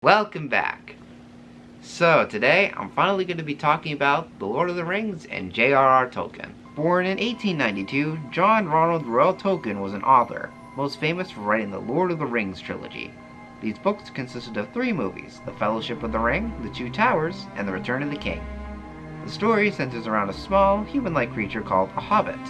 Welcome back. So today I'm finally going to be talking about The Lord of the Rings and J.R.R. Tolkien. Born in 1892, John Ronald Reuel Tolkien was an author, most famous for writing the Lord of the Rings trilogy. These books consisted of 3 movies, The Fellowship of the Ring, The Two Towers, and The Return of the King. The story centers around a small, human-like creature called a Hobbit.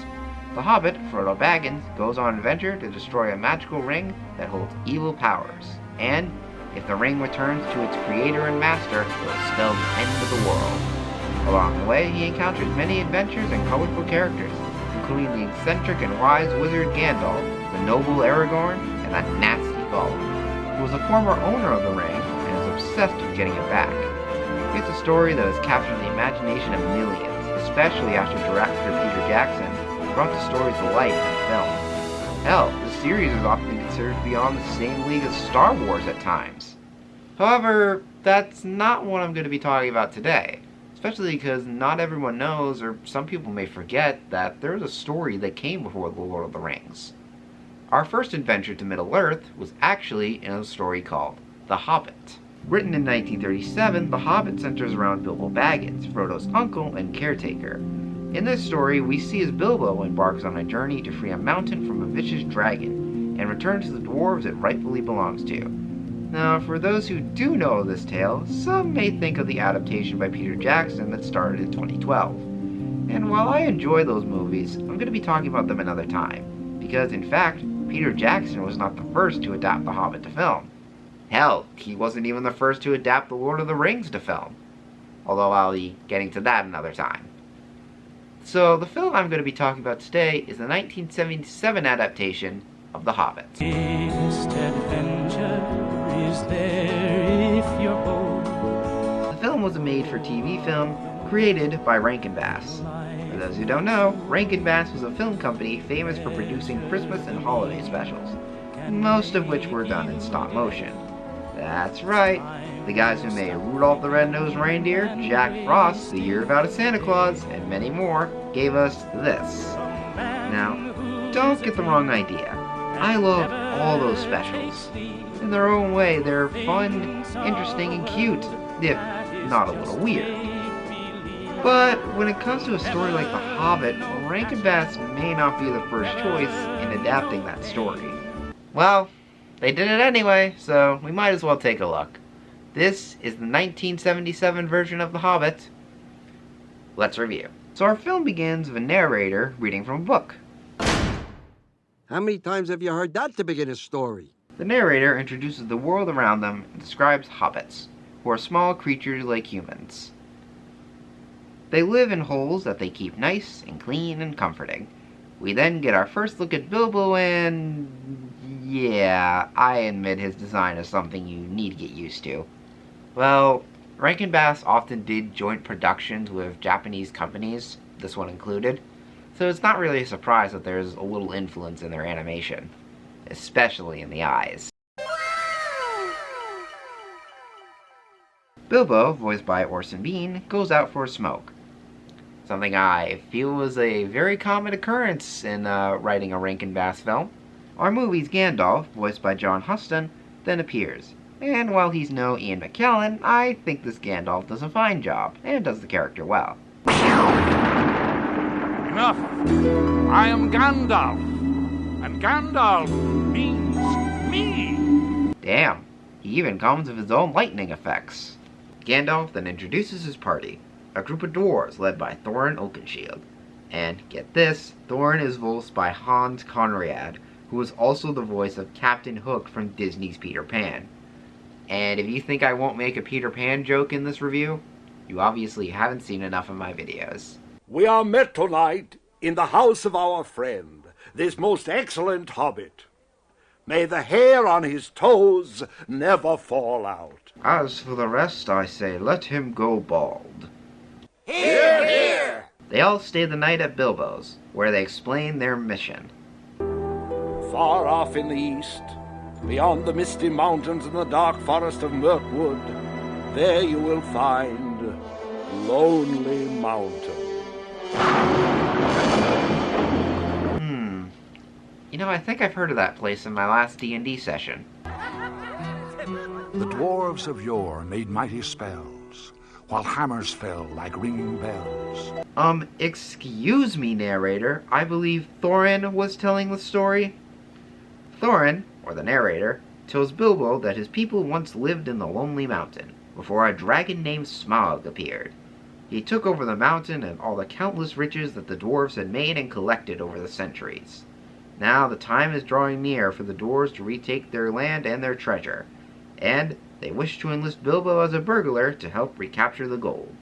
The Hobbit, Frodo Baggins, goes on an adventure to destroy a magical ring that holds evil powers, and if the ring returns to its creator and master, it will spell the end of the world. Along the way, he encounters many adventures and colorful characters, including the eccentric and wise wizard Gandalf, the noble Aragorn, and that nasty Gollum, who was a former owner of the ring and is obsessed with getting it back. It's a story that has captured the imagination of millions, especially after director Peter Jackson brought the story to life in film. Hell, the series is often considered to be on the same league as Star Wars at times. However, that's not what I'm going to be talking about today, especially because not everyone knows, or some people may forget, that there is a story that came before The Lord of the Rings. Our first adventure to Middle-earth was actually in a story called The Hobbit. Written in 1937, The Hobbit centers around Bilbo Baggins, Frodo's uncle and caretaker. In this story, we see as Bilbo embarks on a journey to free a mountain from a vicious dragon, and return to the dwarves it rightfully belongs to. Now, for those who do know this tale, some may think of the adaptation by Peter Jackson that started in 2012. And while I enjoy those movies, I'm going to be talking about them another time, because in fact, Peter Jackson was not the first to adapt The Hobbit to film. Hell, he wasn't even the first to adapt The Lord of the Rings to film. Although I'll be getting to that another time. So, the film I'm going to be talking about today is the 1977 adaptation of The Hobbit. Greatest adventure is there if you're bold. The film was a made-for-TV film created by Rankin Bass. For those who don't know, Rankin Bass was a film company famous for producing Christmas and holiday specials, most of which were done in stop motion. That's right, the guys who made Rudolph the Red-Nosed Reindeer, Jack Frost, The Year Without a Santa Claus, and many more, gave us this. Now, don't get the wrong idea. I love all those specials. In their own way, they're fun, interesting, and cute, if not a little weird. But when it comes to a story like The Hobbit, Rankin Bass may not be the first choice in adapting that story. Well, they did it anyway, so we might as well take a look. This is the 1977 version of The Hobbit. Let's review. So our film begins with a narrator reading from a book. How many times have you heard that to begin a story? The narrator introduces the world around them and describes hobbits, who are small creatures like humans. They live in holes that they keep nice and clean and comforting. We then get our first look at Bilbo and... yeah, I admit his design is something you need to get used to. Well, Rankin Bass often did joint productions with Japanese companies, this one included, so it's not really a surprise that there's a little influence in their animation, especially in the eyes. Bilbo, voiced by Orson Bean, goes out for a smoke. Something I feel is a very common occurrence in writing a Rankin Bass film. Our movie's Gandalf, voiced by John Huston, then appears. And while he's no Ian McKellen, I think this Gandalf does a fine job, and does the character well. Enough! I am Gandalf, and Gandalf means me! Damn, he even comes with his own lightning effects. Gandalf then introduces his party, a group of dwarves led by Thorin Oakenshield. And, get this, Thorin is voiced by Hans Conriad, who is also the voice of Captain Hook from Disney's Peter Pan. And if you think I won't make a Peter Pan joke in this review, you obviously haven't seen enough of my videos. We are met tonight in the house of our friend, this most excellent hobbit. May the hair on his toes never fall out. As for the rest, I say let him go bald. Hear, hear! They all stay the night at Bilbo's, where they explain their mission. Far off in the east, beyond the misty mountains and the dark forest of Mirkwood, there you will find Lonely Mountain. You know, I think I've heard of that place in my last D&D session. The dwarves of yore made mighty spells, while hammers fell like ringing bells. Excuse me, narrator. I believe Thorin was telling the story. Thorin, or the narrator, tells Bilbo that his people once lived in the Lonely Mountain, before a dragon named Smaug appeared. He took over the mountain and all the countless riches that the dwarves had made and collected over the centuries. Now the time is drawing near for the dwarves to retake their land and their treasure, and they wish to enlist Bilbo as a burglar to help recapture the gold.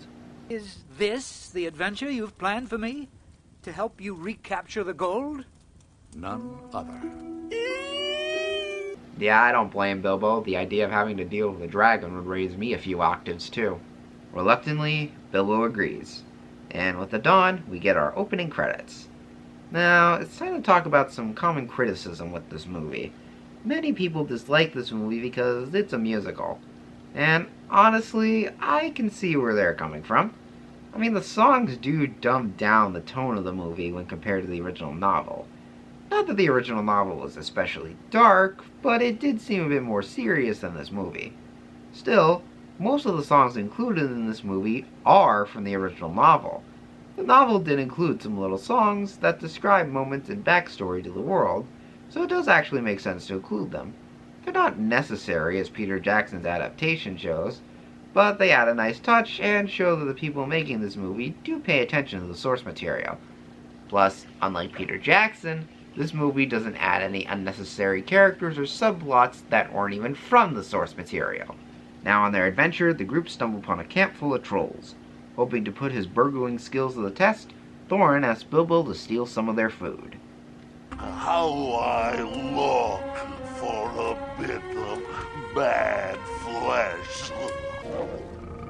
Is this the adventure you've planned for me? To help you recapture the gold? None other. Yeah, I don't blame Bilbo. The idea of having to deal with a dragon would raise me a few octaves too. Reluctantly, Bilbo agrees. And with the dawn, we get our opening credits. Now, it's time to talk about some common criticism with this movie. Many people dislike this movie because it's a musical. And honestly, I can see where they're coming from. I mean, the songs do dumb down the tone of the movie when compared to the original novel. Not that the original novel was especially dark, but it did seem a bit more serious than this movie. Still, most of the songs included in this movie are from the original novel. The novel did include some little songs that describe moments and backstory to the world, so it does actually make sense to include them. They're not necessary as Peter Jackson's adaptation shows, but they add a nice touch and show that the people making this movie do pay attention to the source material. Plus, unlike Peter Jackson, this movie doesn't add any unnecessary characters or subplots that aren't even from the source material. Now on their adventure, the group stumble upon a camp full of trolls. Hoping to put his burgling skills to the test, Thorin asks Bilbo to steal some of their food. How I look for a bit of bad flesh.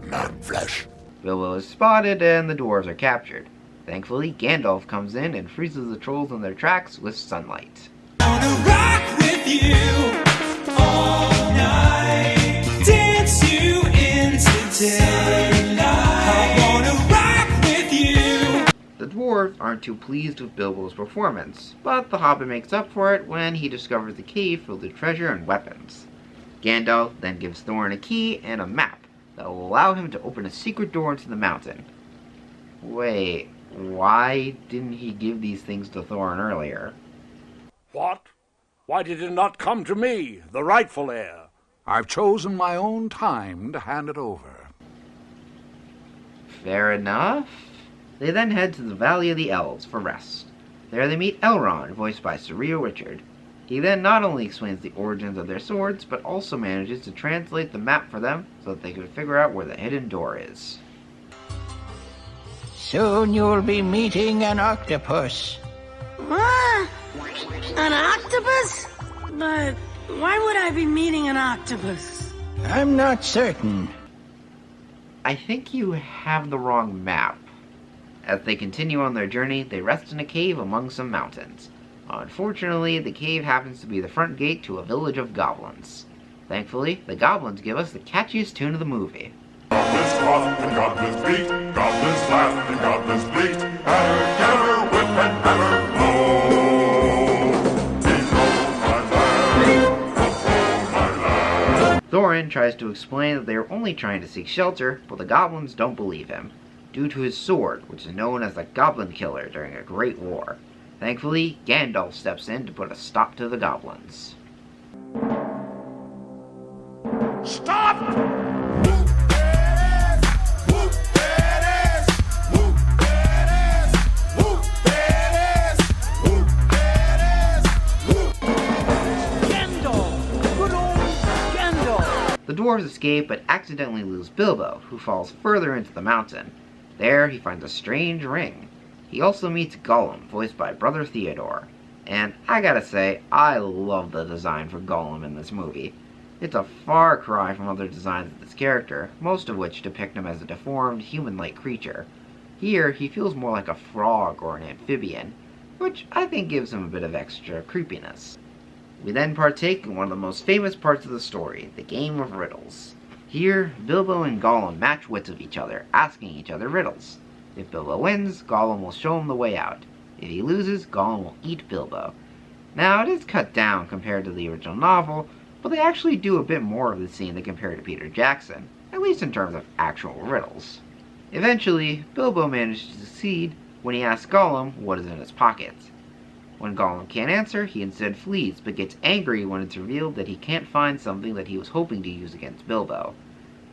Not flesh. Bilbo is spotted and the dwarves are captured. Thankfully, Gandalf comes in and freezes the trolls in their tracks with sunlight. I wanna rock with you all night, dance you into daylight. I wanna rock with you. The dwarves aren't too pleased with Bilbo's performance, but the Hobbit makes up for it when he discovers the cave filled with treasure and weapons. Gandalf then gives Thorin a key and a map that will allow him to open a secret door into the mountain. Wait, why didn't he give these things to Thorin earlier? What? Why did it not come to me, the rightful heir? I've chosen my own time to hand it over. Fair enough. They then head to the Valley of the Elves for rest. There they meet Elrond, voiced by Sir Richard. He then not only explains the origins of their swords, but also manages to translate the map for them so that they can figure out where the hidden door is. Soon you'll be meeting an octopus. What? An octopus? But why would I be meeting an octopus? I'm not certain. I think you have the wrong map. As they continue on their journey, they rest in a cave among some mountains. Unfortunately, the cave happens to be the front gate to a village of goblins. Thankfully, the goblins give us the catchiest tune of the movie. Goblins squawk and goblins beat, goblins laugh and goblins bleat. Hammer, hammer, whip and hammer, blow. Below my land. Thorin tries to explain that they are only trying to seek shelter, but the goblins don't believe him, due to his sword, which is known as the Goblin Killer during a great war. Thankfully, Gandalf steps in to put a stop to the goblins. Stop! The dwarves escape but accidentally lose Bilbo, who falls further into the mountain. There he finds a strange ring. He also meets Gollum, voiced by Brother Theodore. And I gotta say, I love the design for Gollum in this movie. It's a far cry from other designs of this character, most of which depict him as a deformed, human-like creature. Here, he feels more like a frog or an amphibian, which I think gives him a bit of extra creepiness. We then partake in one of the most famous parts of the story, the game of riddles. Here, Bilbo and Gollum match wits of each other, asking each other riddles. If Bilbo wins, Gollum will show him the way out. If he loses, Gollum will eat Bilbo. Now, it is cut down compared to the original novel, but they actually do a bit more of the scene than compared to Peter Jackson, at least in terms of actual riddles. Eventually, Bilbo manages to succeed when he asks Gollum what is in his pockets. When Gollum can't answer, he instead flees, but gets angry when it's revealed that he can't find something that he was hoping to use against Bilbo.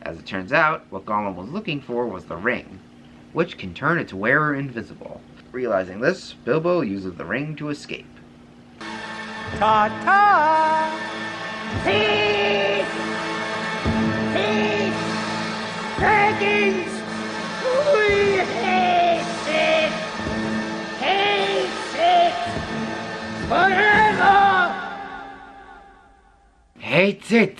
As it turns out, what Gollum was looking for was the ring, which can turn its wearer invisible. Realizing this, Bilbo uses the ring to escape. Ta-ta! Thief! Thief! Dragons! We hate it! Hate it! Forever! Hates it!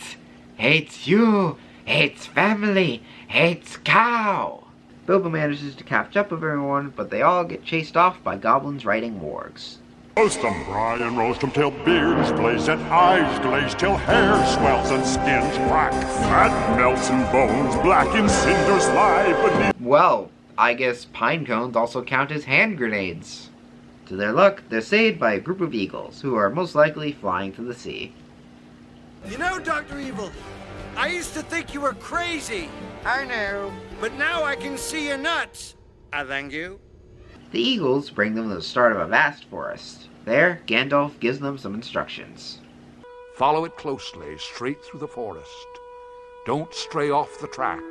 Hates you! Hates family! Hates cow! Bilbo manages to catch up with everyone, but they all get chased off by goblins riding wargs. Roast 'em, fry and roast 'em till beards blaze and eyes glaze, till hair swells and skin's black. Fat melts and bones black in cinders lie beneath. Well, I guess pine cones also count as hand grenades. To their luck, they're saved by a group of eagles, who are most likely flying to the sea. You know, Dr. Evil, I used to think you were crazy. I know. But now I can see you're nuts. I thank you. The eagles bring them to the start of a vast forest. There, Gandalf gives them some instructions. Follow it closely, straight through the forest. Don't stray off the track.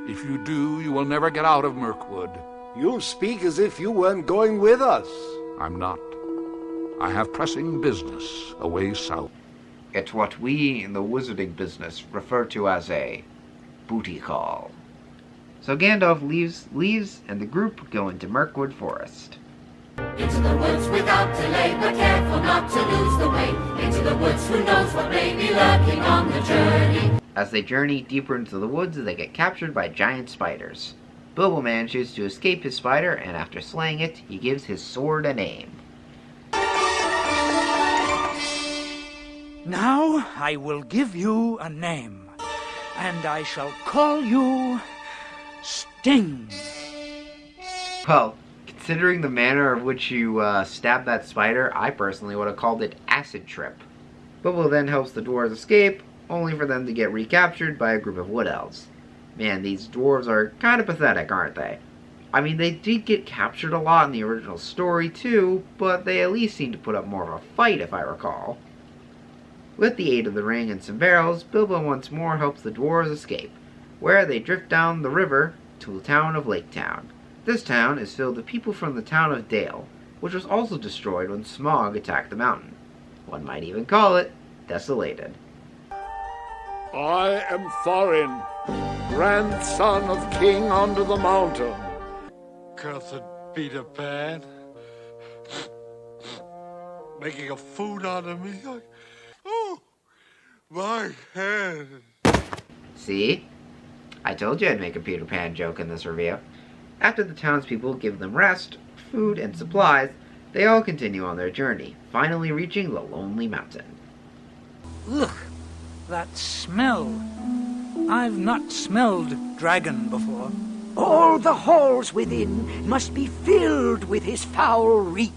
If you do, you will never get out of Mirkwood. You speak as if you weren't going with us. I'm not. I have pressing business away south. It's what we in the wizarding business refer to as a booty call. So Gandalf leaves, and the group go into Mirkwood Forest. Into the woods without delay, but careful not to lose the way. Into the woods, who knows what may be lurking on the journey. As they journey deeper into the woods, they get captured by giant spiders. Bilbo manages to escape his spider, and after slaying it, he gives his sword a name. Now I will give you a name, and I shall call you Sting. Well, considering the manner of which you stabbed that spider, I personally would have called it Acid Trip. Bilbo then helps the dwarves escape, only for them to get recaptured by a group of wood elves. Man, these dwarves are kind of pathetic, aren't they? I mean, they did get captured a lot in the original story too, but they at least seem to put up more of a fight, if I recall. With the aid of the ring and some barrels, Bilbo once more helps the dwarves escape, where they drift down the river to the town of Lake Town. This town is filled with people from the town of Dale, which was also destroyed when Smaug attacked the mountain. One might even call it desolated. I am Thorin, grandson of King Under the Mountain. Cursed Peter Pan. Making a fool out of me. Oh, my head. See? I told you I'd make a Peter Pan joke in this review. After the townspeople give them rest, food, and supplies, they all continue on their journey, finally reaching the Lonely Mountain. Ugh, that smell. I've not smelled dragon before. All the halls within must be filled with his foul reek.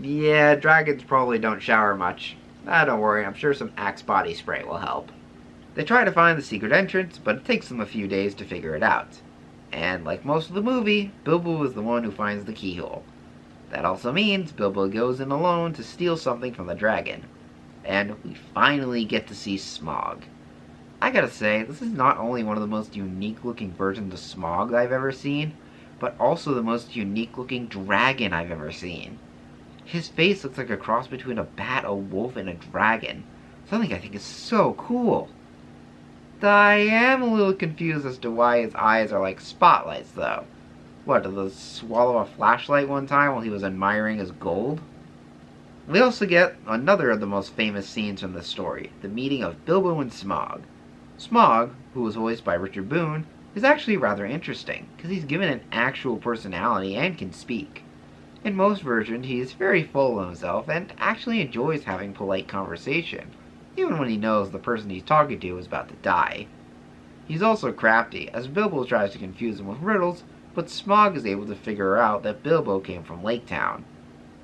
Yeah, dragons probably don't shower much. Don't worry, I'm sure some Axe body spray will help. They try to find the secret entrance, but it takes them a few days to figure it out. And like most of the movie, Bilbo is the one who finds the keyhole. That also means Bilbo goes in alone to steal something from the dragon. And we finally get to see Smaug. I gotta say, this is not only one of the most unique looking versions of Smaug I've ever seen, but also the most unique looking dragon I've ever seen. His face looks like a cross between a bat, a wolf, and a dragon. Something I think is so cool. I am a little confused as to why his eyes are like spotlights, though. What, did those swallow a flashlight one time while he was admiring his gold? We also get another of the most famous scenes from this story, the meeting of Bilbo and Smaug. Smaug, who was voiced by Richard Boone, is actually rather interesting, because he's given an actual personality and can speak. In most versions, he is very full of himself and actually enjoys having polite conversation, even when he knows the person he's talking to is about to die. He's also crafty, as Bilbo tries to confuse him with riddles, but Smaug is able to figure out that Bilbo came from Lake Town.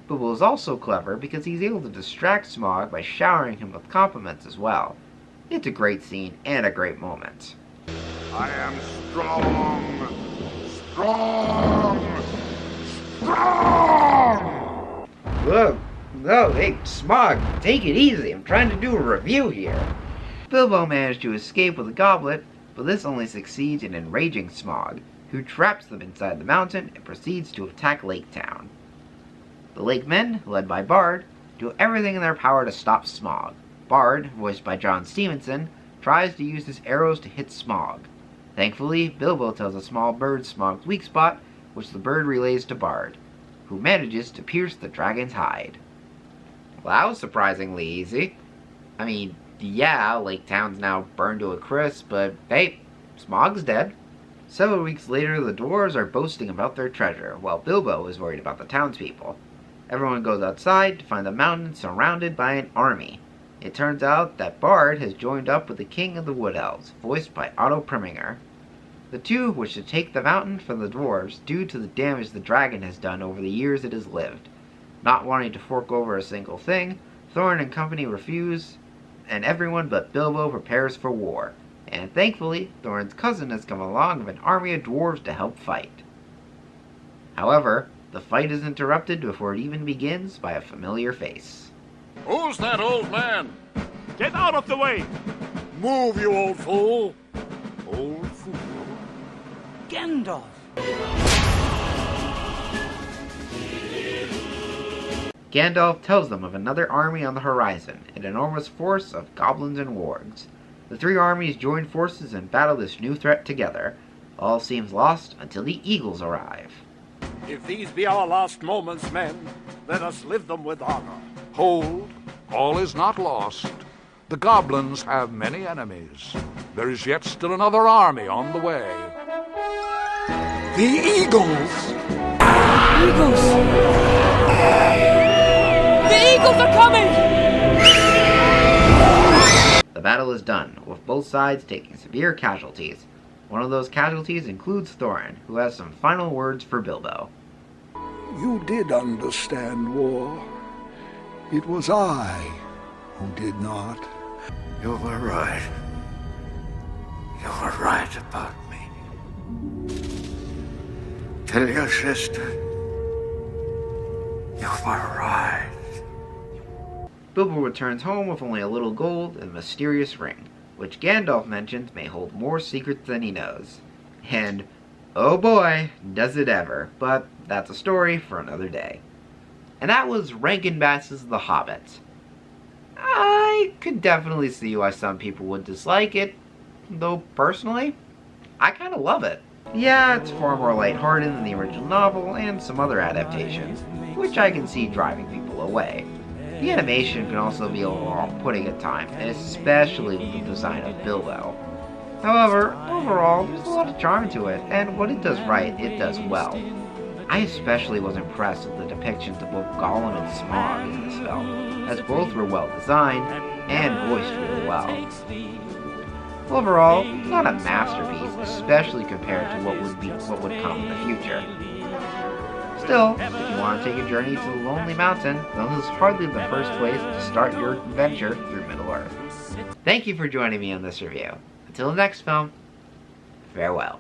Bilbo is also clever because he's able to distract Smaug by showering him with compliments as well. It's a great scene and a great moment. I am strong, strong, strong! Whoa, no, hey, Smog, take it easy. I'm trying to do a review here. Bilbo managed to escape with a goblet, but this only succeeds in enraging Smog, who traps them inside the mountain and proceeds to attack Lake Town. The Lake Men, led by Bard, do everything in their power to stop Smog. Bard, voiced by John Stevenson, tries to use his arrows to hit Smog. Thankfully, Bilbo tells a small bird Smog's weak spot, which the bird relays to Bard, who manages to pierce the dragon's hide. Well, that was surprisingly easy. I mean, yeah, Lake Town's now burned to a crisp, but hey, Smog's dead. Several weeks later, the dwarves are boasting about their treasure, while Bilbo is worried about the townspeople. Everyone goes outside to find the mountain surrounded by an army. It turns out that Bard has joined up with the King of the Wood Elves, voiced by Otto Preminger. The two wish to take the mountain from the dwarves due to the damage the dragon has done over the years it has lived. Not wanting to fork over a single thing, Thorin and company refuse, and everyone but Bilbo prepares for war. And thankfully, Thorin's cousin has come along with an army of dwarves to help fight. However, the fight is interrupted before it even begins by a familiar face. Who's that old man? Get out of the way! Move, you old fool! Old fool? Gandalf! Gandalf tells them of another army on the horizon, an enormous force of goblins and wargs. The three armies join forces and battle this new threat together. All seems lost until the eagles arrive. If these be our last moments, men, let us live them with honor. Hold, all is not lost. The goblins have many enemies. There is yet still another army on the way. The eagles! Eagles! The eagles are coming! The battle is done, with both sides taking severe casualties. One of those casualties includes Thorin, who has some final words for Bilbo. You did understand war. It was I who did not. You were right. You were right about me. Tell your sister. You were right. Bilbo returns home with only a little gold and a mysterious ring, which Gandalf mentions may hold more secrets than he knows. And, oh boy, does it ever, but that's a story for another day. And that was Rankin Bass's The Hobbit. I could definitely see why some people would dislike it, though personally, I kind of love it. Yeah, it's far more lighthearted than the original novel and some other adaptations, which I can see driving people away. The animation can also be a little off-putting at times, especially with the design of Bilbo. However, overall, there's a lot of charm to it, and what it does right, it does well. I especially was impressed with the depictions of both Gollum and Smaug in this film, as both were well designed and voiced really well. Overall, it's not a masterpiece, especially compared to what would come in the future. Still, if you want to take a journey to the Lonely Mountain, then this is hardly the first place to start your adventure through Middle-earth. Thank you for joining me on this review. Until the next film, farewell.